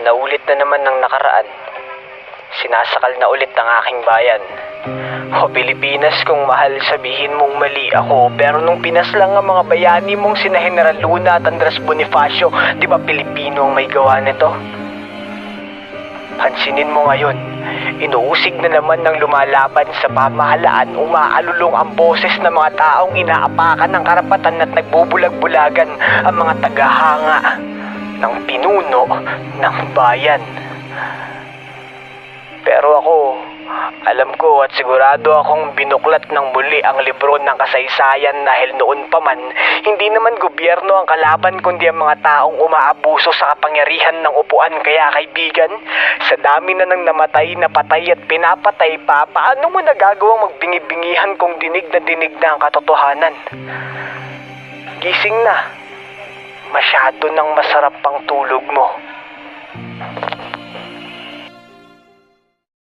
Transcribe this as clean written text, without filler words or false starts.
Naulit na naman ng nakaraan. Sinasakal na ulit ang aking bayan. O Pilipinas, kung mahal, sabihin mong mali ako. Pero nung pinaslang ang mga bayani mong sina General Luna at Andres Bonifacio, di ba Pilipino ang may gawa nito? Pansinin mo ngayon, inuusig na naman ng lumalaban sa pamahalaan, umaalulong ang boses ng mga taong inaapakan ng karapatan at nagbubulag-bulagan ang mga tagahanga ng pinuno ng bayan. Pero ako, alam ko at sigurado akong binuklat ng muli ang libro ng kasaysayan dahil noon pa man, hindi naman gobyerno ang kalaban kundi ang mga taong umaabuso sa kapangyarihan ng upuan. Kaya kaibigan, sa dami na ng namatay, napatay at pinapatay pa, paano mo nagagawang magbingi-bingihan kung dinig na ang katotohanan? Gising na. Masyado nang masarap pang tulog mo.